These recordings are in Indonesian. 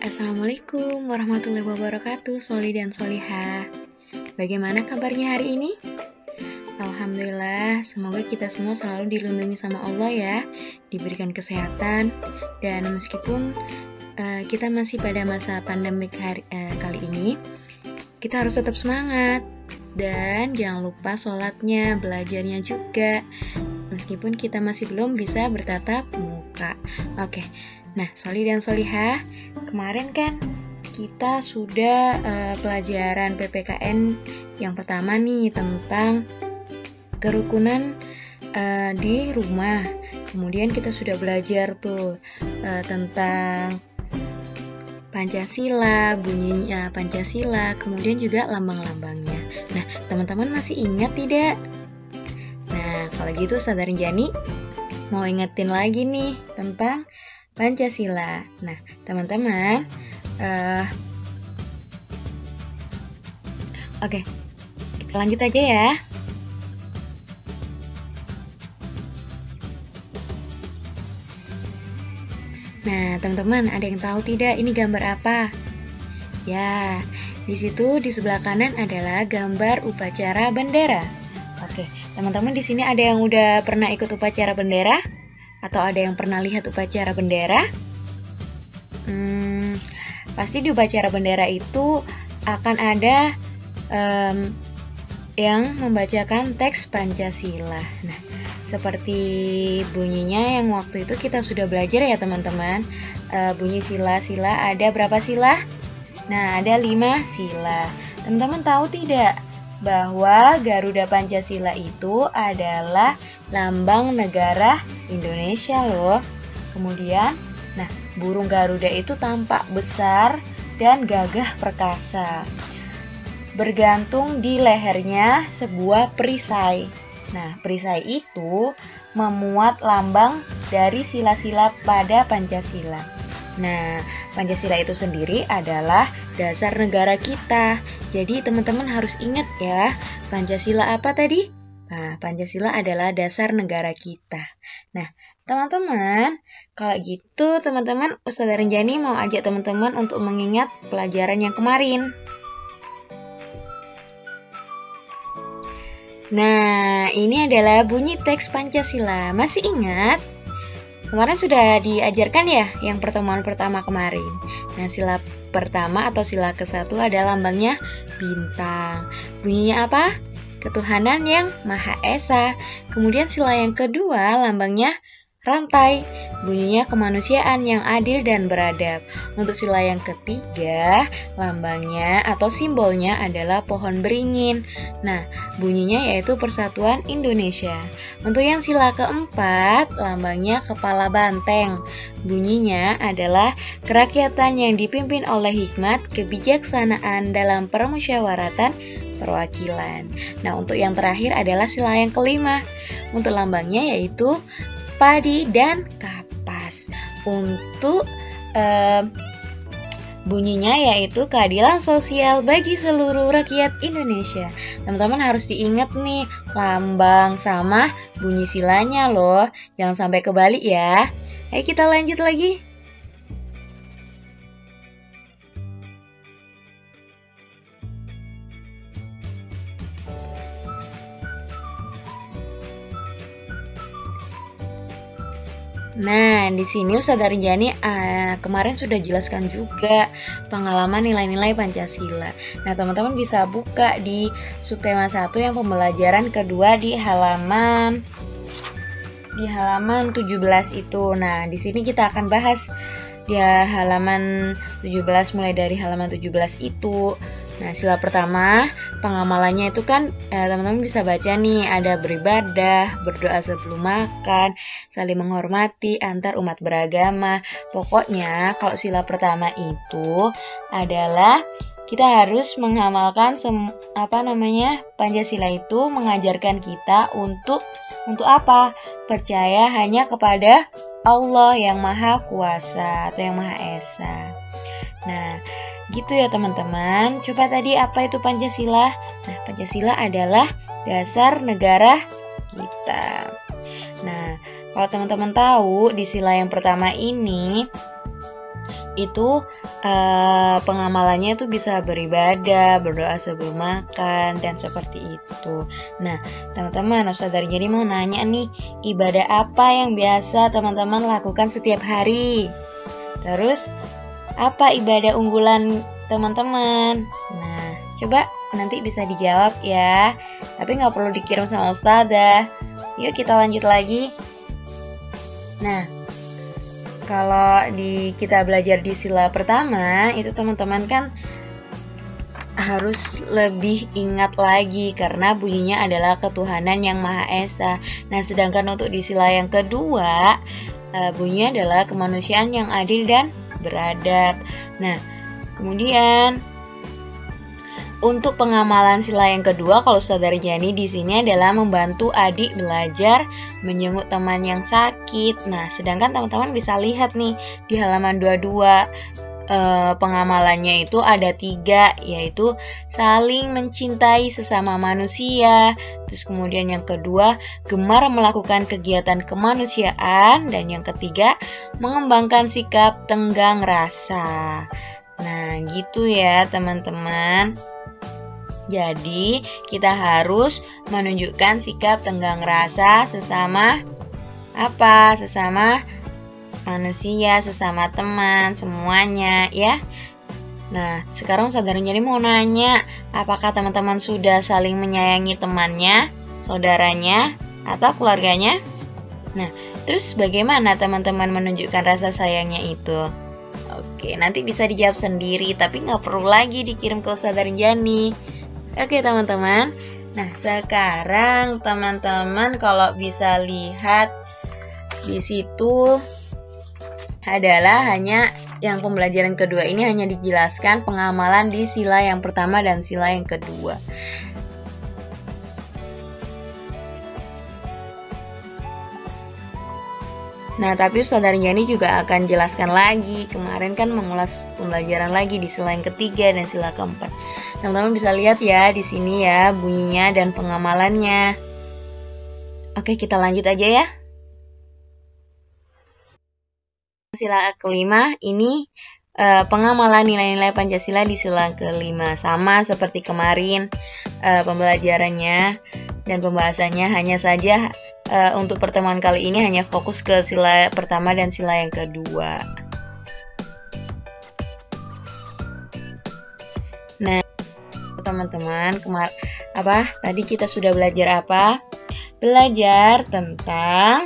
Assalamualaikum warahmatullahi wabarakatuh, Soli dan Solihah. Bagaimana kabarnya hari ini? Alhamdulillah, semoga kita semua selalu dilindungi sama Allah ya, diberikan kesehatan, dan meskipun kita masih pada masa pandemik kali ini, kita harus tetap semangat, dan jangan lupa sholatnya, belajarnya juga, meskipun kita masih belum bisa bertatap muka. Oke. Nah, Soli dan Solihah, kemarin kan kita sudah pelajaran PPKN yang pertama nih tentang kerukunan di rumah. Kemudian kita sudah belajar tuh tentang Pancasila, bunyinya Pancasila, kemudian juga lambang-lambangnya. Nah, teman-teman masih ingat tidak? Nah, kalau gitu Saudari Jani mau ingetin lagi nih tentang Pancasila. Nah, teman-teman, oke, kita lanjut aja ya. Nah, teman-teman, ada yang tahu tidak ini gambar apa? Ya, di situ di sebelah kanan adalah gambar upacara bendera. Oke, teman-teman di sini ada yang udah pernah ikut upacara bendera? Atau ada yang pernah lihat upacara bendera? Pasti di upacara bendera itu akan ada yang membacakan teks Pancasila. Nah, seperti bunyinya yang waktu itu kita sudah belajar ya teman-teman. Bunyi sila-sila ada berapa sila? Nah, ada 5 sila. Teman-teman tahu tidak bahwa Garuda Pancasila itu adalah lambang negara Indonesia loh. Kemudian, nah, burung Garuda itu tampak besar dan gagah perkasa. Bergantung di lehernya sebuah perisai. Nah, perisai itu memuat lambang dari sila-sila pada Pancasila. Nah, Pancasila itu sendiri adalah dasar negara kita. Jadi teman-teman harus ingat ya, Pancasila apa tadi? Nah, Pancasila adalah dasar negara kita. Nah, teman-teman, kalau gitu teman-teman, Ustazah Renjani mau ajak teman-teman untuk mengingat pelajaran yang kemarin. Nah, ini adalah bunyi teks Pancasila. Masih ingat? Kemarin sudah diajarkan ya yang pertemuan pertama kemarin. Nah, sila pertama atau sila ke-1 ada lambangnya bintang. Bunyinya apa? Ketuhanan yang Maha Esa. Kemudian sila yang kedua lambangnya rantai. Bunyinya kemanusiaan yang adil dan beradab. Untuk sila yang ketiga, lambangnya atau simbolnya adalah pohon beringin. Nah, bunyinya yaitu Persatuan Indonesia. Untuk yang sila keempat, lambangnya kepala banteng. Bunyinya adalah kerakyatan yang dipimpin oleh hikmat kebijaksanaan dalam permusyawaratan perwakilan. Nah, untuk yang terakhir adalah sila yang kelima. Untuk lambangnya yaitu padi dan kapas. Untuk bunyinya yaitu keadilan sosial bagi seluruh rakyat Indonesia. Teman-teman harus diingat nih lambang sama bunyi silanya loh. Jangan sampai kebalik ya. Ayo kita lanjut lagi. Nah, di sini Ustazah Rinjani kemarin sudah jelaskan juga pengalaman nilai-nilai Pancasila. Nah, teman-teman bisa buka di subtema 1 yang pembelajaran kedua di halaman 17 itu. Nah, di sini kita akan bahas di halaman 17 mulai dari halaman 17 itu. Nah, sila pertama, pengamalannya itu kan teman-teman bisa baca nih, ada beribadah, berdoa sebelum makan, saling menghormati antar umat beragama. Pokoknya kalau sila pertama itu adalah kita harus mengamalkan Pancasila itu mengajarkan kita untuk apa? Percaya hanya kepada Allah yang Maha Kuasa atau yang Maha Esa. Nah, gitu ya teman-teman. Coba tadi apa itu Pancasila? Nah, Pancasila adalah dasar negara kita. Nah, kalau teman-teman tahu di sila yang pertama ini itu pengamalannya itu bisa beribadah, berdoa sebelum makan, dan seperti itu. Nah, teman-teman, Ustaz Darjani mau nanya nih, ibadah apa yang biasa teman-teman lakukan setiap hari? Terus, apa ibadah unggulan teman-teman? Nah, coba nanti bisa dijawab ya. Tapi nggak perlu dikirim sama Ustazah. Yuk kita lanjut lagi. Nah, kalau kita belajar di sila pertama, itu teman-teman kan harus lebih ingat lagi karena bunyinya adalah ketuhanan yang Maha Esa. Nah, sedangkan untuk di sila yang kedua, bunyinya adalah kemanusiaan yang adil dan beradab. Nah, kemudian untuk pengamalan sila yang kedua, kalau Ustaz Darjani di sini adalah membantu adik belajar menjenguk teman yang sakit. Nah, sedangkan teman-teman bisa lihat nih di halaman 22, pengamalannya itu ada 3, yaitu saling mencintai sesama manusia. Terus kemudian yang kedua, gemar melakukan kegiatan kemanusiaan. Dan yang ketiga, mengembangkan sikap tenggang rasa. Nah, gitu ya teman-teman. Jadi, kita harus menunjukkan sikap tenggang rasa sesama apa? Sesama manusia, sesama teman, semuanya ya. Nah, sekarang Ustaz Darjani mau nanya, apakah teman-teman sudah saling menyayangi temannya, saudaranya, atau keluarganya? Nah, terus bagaimana teman-teman menunjukkan rasa sayangnya itu? Oke, nanti bisa dijawab sendiri, tapi nggak perlu lagi dikirim ke Ustaz Darjani. Oke teman-teman, nah sekarang teman-teman kalau bisa lihat di situ adalah hanya yang pembelajaran kedua ini hanya dijelaskan pengamalan di sila yang pertama dan sila yang kedua. Nah, tapi Ustaz Darjani juga akan jelaskan lagi. Kemarin kan mengulas pembelajaran lagi di sila yang ketiga dan sila keempat. Teman-teman bisa lihat ya di sini ya bunyinya dan pengamalannya. Oke, kita lanjut aja ya. Sila kelima ini pengamalan nilai-nilai Pancasila di sila kelima, sama seperti kemarin pembelajarannya dan pembahasannya, hanya saja untuk pertemuan kali ini hanya fokus ke sila pertama dan sila yang kedua. Nah, teman-teman, tadi kita sudah belajar apa? Belajar tentang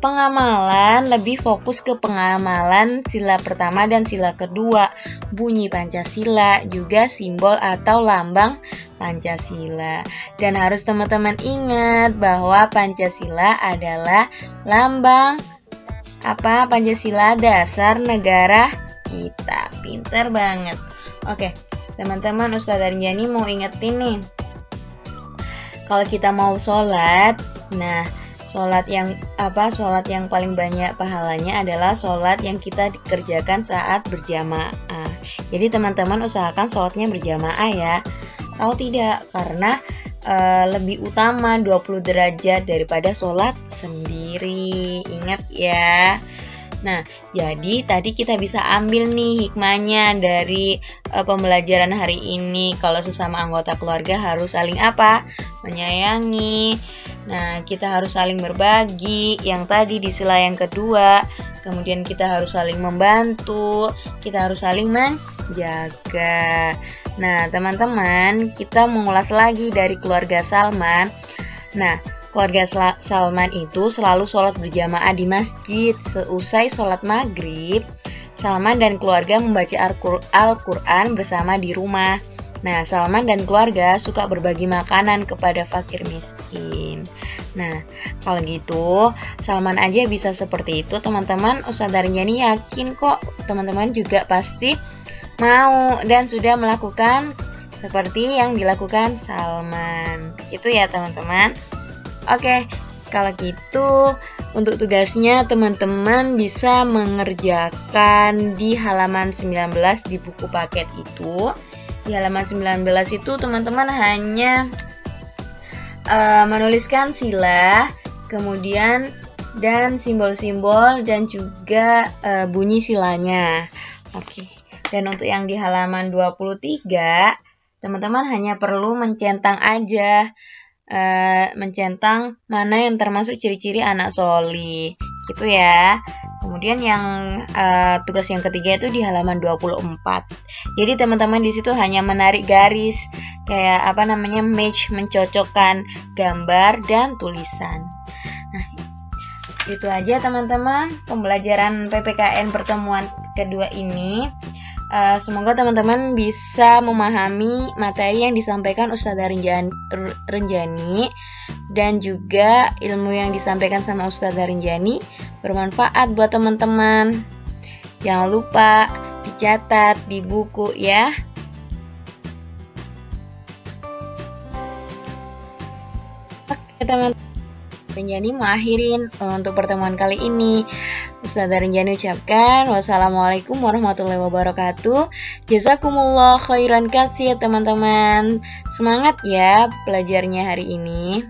pengamalan, lebih fokus ke pengamalan sila pertama dan sila kedua, bunyi Pancasila, juga simbol atau lambang Pancasila. Dan harus teman-teman ingat bahwa Pancasila adalah lambang apa? Pancasila dasar negara kita. Pinter banget. Oke, teman-teman, Ustaz Darjani mau ingetin nih. Kalau kita mau sholat, nah sholat yang paling banyak pahalanya adalah sholat yang kita dikerjakan saat berjamaah. Jadi teman-teman usahakan sholatnya berjamaah ya. Tahu tidak? Karena lebih utama 20 derajat daripada sholat sendiri. Ingat ya. Nah, jadi tadi kita bisa ambil nih hikmahnya dari pembelajaran hari ini. Kalau sesama anggota keluarga harus saling apa? Menyayangi. Nah, kita harus saling berbagi. Yang tadi di sila yang kedua. Kemudian kita harus saling membantu. Kita harus saling menjaga. Nah, teman-teman, kita mengulas lagi dari keluarga Salman. Nah, keluarga Salman itu selalu sholat berjamaah di masjid. Seusai sholat maghrib, Salman dan keluarga membaca Al-Quran bersama di rumah. Nah, Salman dan keluarga suka berbagi makanan kepada fakir miskin. Nah, kalau gitu, Salman aja bisa seperti itu, teman-teman. Ustaz Darjani yakin kok teman-teman juga pasti mau dan sudah melakukan seperti yang dilakukan Salman. Gitu ya, teman-teman. Oke, kalau gitu untuk tugasnya teman-teman bisa mengerjakan di halaman 19 di buku paket itu. Di halaman 19 itu teman-teman hanya menuliskan sila, kemudian dan simbol-simbol dan juga bunyi silanya. Oke. Dan untuk yang di halaman 23, teman-teman hanya perlu mencentang aja. Mencentang mana yang termasuk ciri-ciri anak soli. Gitu ya. Kemudian yang tugas yang ketiga itu di halaman 24. Jadi teman-teman di situ hanya menarik garis kayak match, mencocokkan gambar dan tulisan. Nah, itu aja teman-teman pembelajaran PPKN pertemuan kedua ini. Semoga teman-teman bisa memahami materi yang disampaikan Ustazah Renjani dan juga ilmu yang disampaikan sama Ustazah Renjani bermanfaat buat teman-teman. Jangan lupa dicatat di buku ya. Oke teman-teman, Renjani mau akhirin untuk pertemuan kali ini. Ustazah Renjani ucapkan wassalamualaikum warahmatullahi wabarakatuh. Jazakumullah khairan katsir teman-teman. Semangat ya belajarnya hari ini.